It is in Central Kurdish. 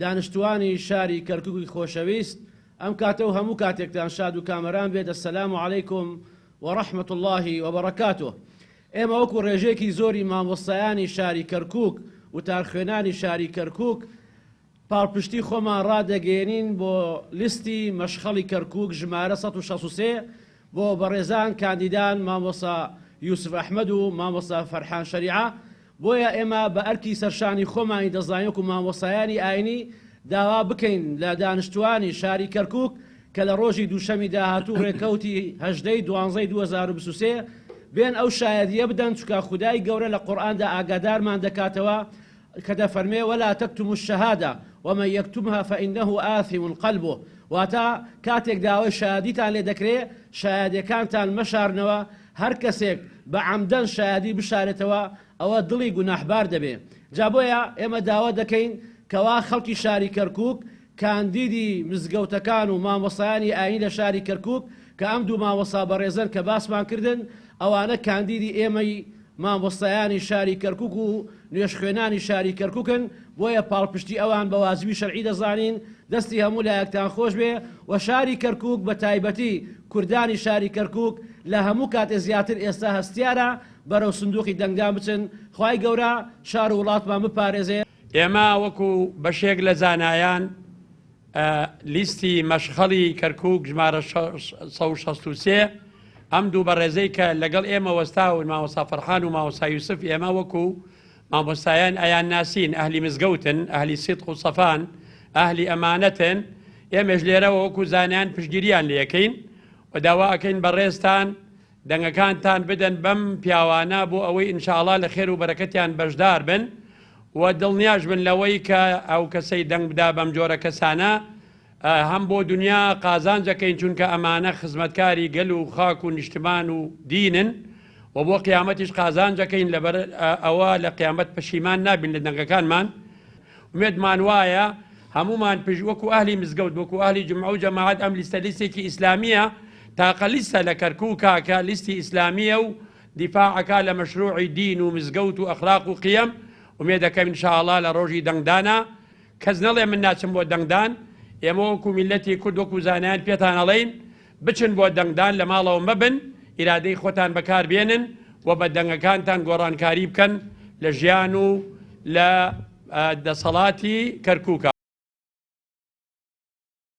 دانشتوانی شاری کەرکووکی خۆشەویست ئەم کاتە و هەموو کاتێکتان شاد و کامەران بێت. السلام عەلەیکم وەڕەحمەت الله وبەڕەکاتوه. ئێمە وەکو ڕێژێکی زۆری مامۆستایانی شاری کەرکووک و تارخوێنانی شاری کەرکووک پاڵپشتی خۆمان ڕادەگەێنین بۆ لیستی مەشخەڵی کەرکووک ژمارە 163 بۆ بەڕێزان کاندیدان مامۆستا یوسف ئەحمەد و مامۆستا فەرحان شەریعە. بۆیە ئێمە بە ئەرکی سەرشانی خۆمانی دەزانین وەکو مامۆستایانی ئاینی داوا بکەین لە دانیشتوانی شاری کەرکووک کە لە ڕۆژی دووشەمی داهاتوو ڕێکەوتی 18/12/2023 بێن ئەو شایەدیە بدەن چونکە خودای گەورە لە قورئاندا ئاگادارمان دەکاتەوە کە دەفەرمێ وەلا تەکتموا الشەهادە ومن یەکتمها فإنه آثم قلبه. واتە کاتێک داوای شایەدیتان لێ دەکرێ شایەدیەکانتان مەشارنەوە. هەر کەسێک بە عەمدەن شایەدی بشارێتەوە ئەوە دڵی گوناحبار دەبێ. جا بۆیە ئێمە داوا دەکەین کەوا خەڵکی شاری کەرکووک کاندیدی مزگەوتەکان و مامۆستایانی ئاینی لە شاری کەرکووک کە ئەم دوو مامۆستا بەڕێزن کە باسمان کردن ئەوانە کاندیدی ئێمەی مامۆستایانی شاری کەرکووک و نوێش خوێنانی شاری کەرکووکن. بۆیە پاڵپشتی ئەوان بە واجبی شەرعی دەزانین. دەستی هەموو لایەکتان خۆش بێ و شاری کەرکووک بە تایبەتی کوردانی شاری کەرکووک لە هەموو کاتێ زیاتر ئێستا هەستیارە بەرەو سندوقی دەنگدان بچن. خوای گەورە شار و وڵاتمان بپارێزێ. ئێمە وەکو بەشێک لە زانایان لیستی مەشخەڵی کەرکووک ژمارە 163 ئەم دوو بەڕێزەی کە لەگەڵ ئێمە وەستاون مامۆستا فەرحان و مامۆستا یوسف ئێمە وەکو مامۆستایان ئەیان ناسین ئەهلی مزگەوتن ئەهلی سیدق و سەفان ئەهلی ئەمانەتن. ئێمەش لێرەوە وەکو زانایان پشتگیریان لێەکەین و داوا ئەکەین بەڕێزتان دەنگەکانتان بدەن بەم پیاوانە بۆ ئەوەی ئینشاءڵڵا لە خێر و بەرەکەتیان بەشدار بن و دڵنیاش بن لەوەی کە ئەو کەسەی دەنگ بدا بەم جۆرە کەسانە هەم بۆ دنیا قازانجەکەین چونکە ئەمانە خزمەتکاری گەل و خاک و نیشتمان و دینن و بۆ قیامەتیش قازانجەکەین لەبەر ئەوە لە قیامەت پەشیمان نابین لە دەنگەکانمان. ومێدمان وایە هەمومان وەکو ئەهلی مزگەوت وەکو ئەهلی جمعە و جەماعەت ئەم لیستە لیستێکی ئیسلامیە تاقە لیستە لە کەرکووکە کە لیستی ئیسلامیە و دیفاعەکە لە مەشروعی دین و مزگەوت و ئەخلاق و قیەم. ومێ دەکەم ئینشاءڵڵا لە ڕۆژی دەنگدانە کەس نەڵێ من ناچم بۆ دەنگدان. ئێمە وەکو میلەتی کورد وەکو زانایان پێتان ئەڵێین بچن بۆ دەنگدان لە ماڵەوە مەبن ئیرادەی خۆتان بەکاربێنن و بە دەنگەکانتان گۆڕانکاری بکەن لە ژیان و لە دەسەڵاتی کەرکووکە.